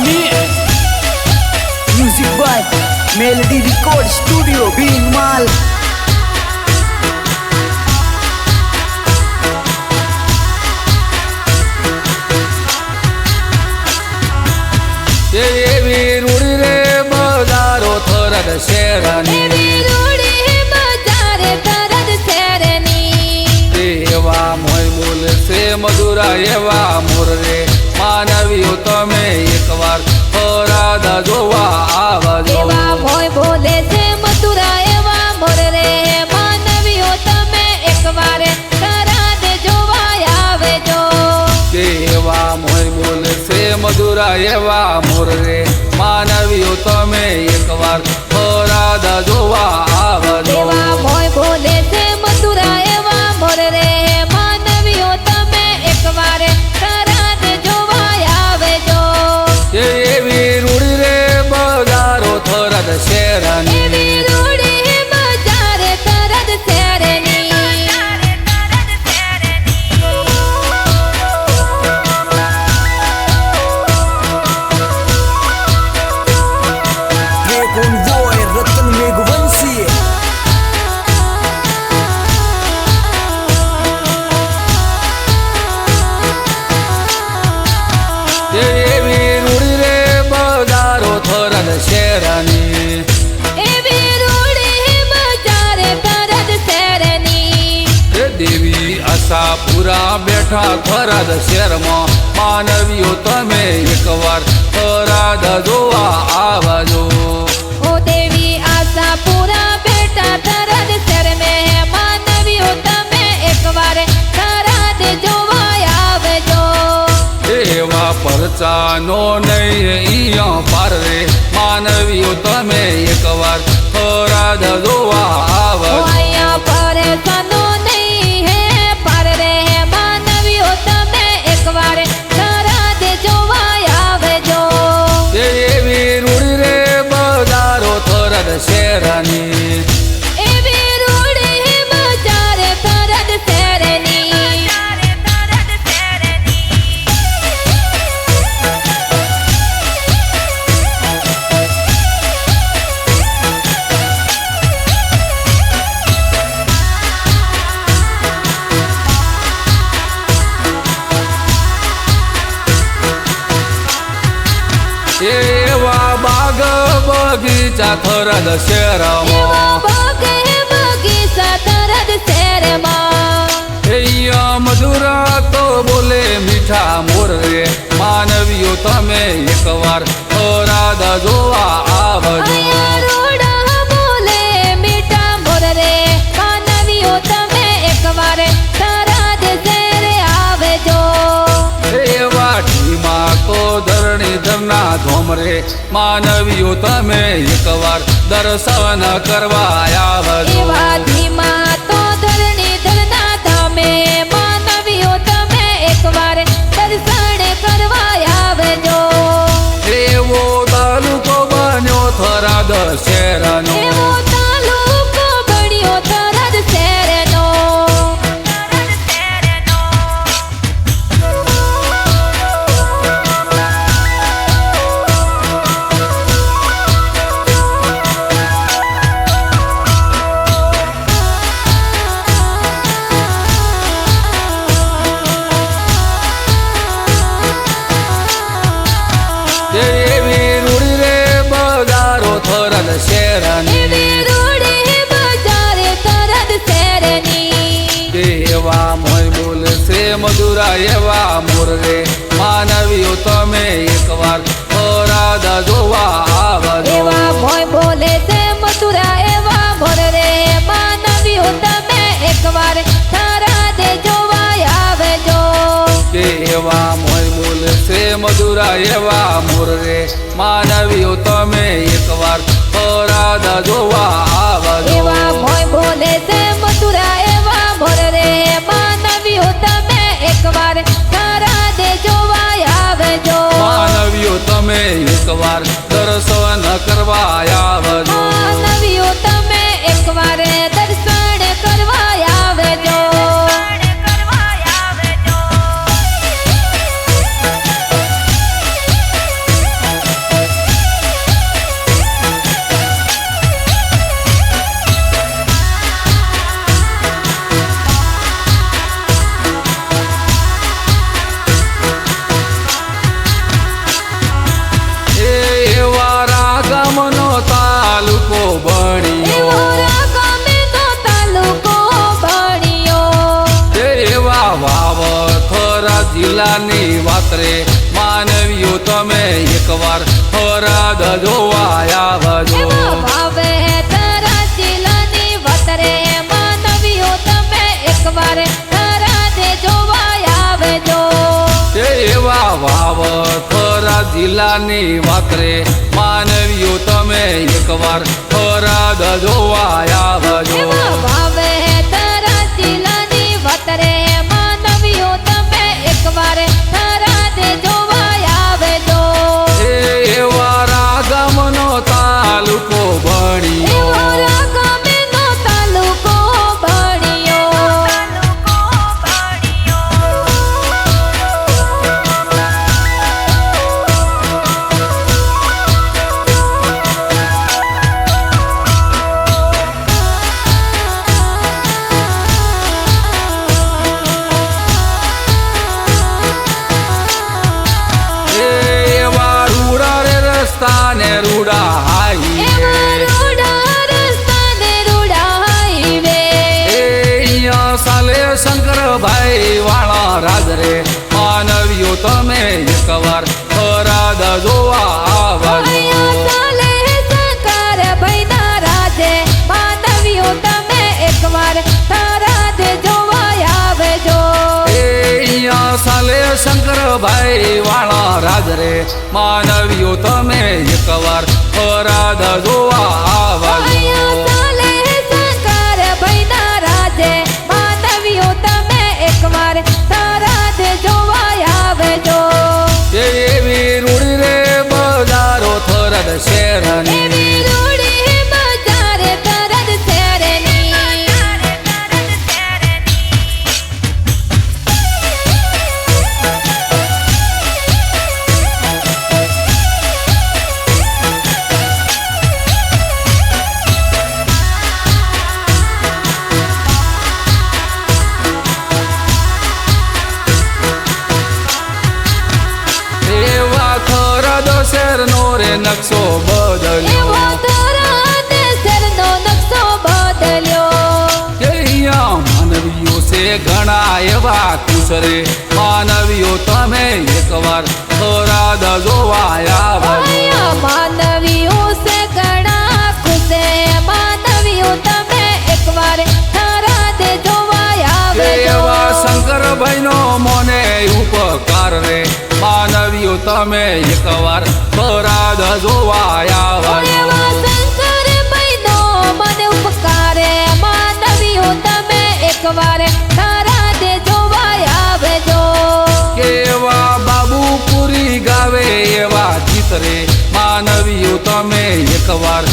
me. Music by Melody Record Studio, Being Mal. એવી રૂડી રે બજારો થરદ શેરની, એવી રૂડી બજારે થરદ શેરની. એવા મોય બોલે છે મધુરા એવા મોર રે માનવીઓ તમે એકવાર થરાદ જોવા આવજો. એવા મોય બોલે છે મધુરા એવા મોર રે માનવીઓ તમે એકવાર થરાદ જોવા આવજો. એવા મોય બોલે છે મધુરા એવા મોર રે માનવીઓ તમે એકવાર થરાદ જોવા આવજો. એવા મોય બોલે છે મધુરા એવા મોર રે માનવીઓ તમે એકવાર થરાદ જોવા આવજો. એવી રૂડી રે બજારો થરાદ શેરની, એવી રૂડી બજારે Tharad શેરની. Dragon Boy, Ratan Megvansi. એવી રૂડી રે બજારો થરાદ શેરની, એવી રૂડી બજારે થરાદ શેરની. દેવી આશાપુરા બેઠા થરાદ શહેરમાં માનવીઓ તમે એકવાર થરાદ જોવા આવજો. ઓ દેવી આશાપુરા બેટા થરાદ શહેર મે માનવીઓ તમે એકવાર થરાદ જોવા આવજો. એવા પરચાનો નહીં અહીંયા પાર રે માનવીઓ તમે એકવાર થરાદ જોવા ઓ આવજો. અહીંયા પરેશાનો નહીં હે પાર રે માનવીઓ તમે એકવાર થરાદ જોવા આવજો. એવી રૂડી રે બજારો થરાદ શેરની, એવી રૂડી બજારે થરાદ શેરની. એવા બાગ બગીચા થરાદ શહેરમાં, એવા બાગે બગીચા થરાદ શહેરમાં. અહીંયા મધુરા તો બોલે મીઠા મોર રે માનવીઓ તમે એકવાર થરાદ જોવા આવજો. અહીંયા રોડા બોલે મીઠા મોર રે માનવીઓ તમે એકવાર થરાદ શહેરે આવજો. એવા ઢીમાં તો ધરણી ધરના ધોમ રે માનવીઓ તમે એકવાર દર્શન કરવા આવજો. એવા ધીમા તો ધરણી ધરના ધામે માનવીઓ તમે એકવાર દર્શન કરવા આવજો. એવો તાલુકો બન્યો થરાદ શહેરનો, એવો તાલુકો બન્યો થરાદ શહેરનો. એવી રૂડી રે બજારો થરાદ શહેરની, એવી રૂડી બજારે થરાદ શહેરની. એવા મોય બોલે છે મધુરા એવા મોર રે માનવીઓ તમે એકવાર થરાદ જોવા આવજો. એવા મોય બોલે છે મધુરા એવા મોર રે માનવીઓ તમે એકવાર થરાદ જોવા આવજો. એવા મોય બોલે છે મધુરા એવા મોર રે માનવીઓ તમે એકવાર થરાદ જોવા આવજો. એવા મોય બોલે છે મધુરા એવા મોર રે માનવીઓ તમે એકવાર થરાદ જોવા આવજો. માનવીઓ તમે એકવાર દર્શન કરવા આવજો. માનવીઓ તમે એકવાર દર્શન કરવા આવજો. જિલ્લાની વાત રે માનવીઓ તમે એકવાર થરાદ જોવા આવજો. એમાં ભાવે તારા જિલ્લાની વાત રે માનવીઓ તમે એકવાર થરાદ જોવા આવજો. તે એવા વાવ થરાદ જિલ્લાની વાત રે માનવીઓ તમે એકવાર થરાદ જોવા આવજો. એમાં ભાવે તારા જિલ્લાની વાત રે માનવીઓ તમે એકવાર થરાદ જોવા આવજો. એવા રાગમનો તાલુકો એવો ભણ્યો રાગમેનો તાલુકો ભણ્યો. એવા રૂડા રે રસ્તા ને રૂડા એવા હાઈવે રૂડા રસ્તા ને રૂડા હાઈવે. અહીંયા સાલે શંકરભાઈ વાળા રાજ રે માનવીઓ તમે એકવાર થરાદ જોવા આવજો. અહીંયા ચાલે શંકરભાઈના રાજે માનવીઓ તમે એકવાર થરાદ જોવા આવજો. અહીંયા સાલે શંકરભાઈ વાળા રાજ રે માનવીઓ તમે એકવાર થરાદ જોવા અહીંયા આવજો. ચાલે શંકરભાઈના રાજે માનવીઓ તમે એકવાર થરાદ જોવા આવજો. એવી રૂડી રે બજારો થરાદ શહેરની એવી રૂડી બજારે થરાદ શહેરની. એવા થરાદ શહેરનો રે નકશો બદલ્યો. એવો થરાદ શહેરનો નકશો બદલ્યો. અહીંયા માનવીઓ છે ઘણા એવા ખુશ રે માનવીઓ તમે એકવાર થરાદ જોવા આવજો. અહીંયા માનવીઓ છે ઘણા ખુશે માનવીઓ તમે એકવાર થરાદ જોવા એવા આવજો. શંકરભાઈ નો મોને ઉપકાર રે માનવીઓ તમે એકવાર થરાદ જોવા આવજો. એવા શંકરભાઈનો મને ઉપકારે માનવીઓ તમે એકવાર થરાદ જોવા આવજો. કેવા બાબુપુરી ગાવે એવા ગીત રે માનવીઓ તમે એકવાર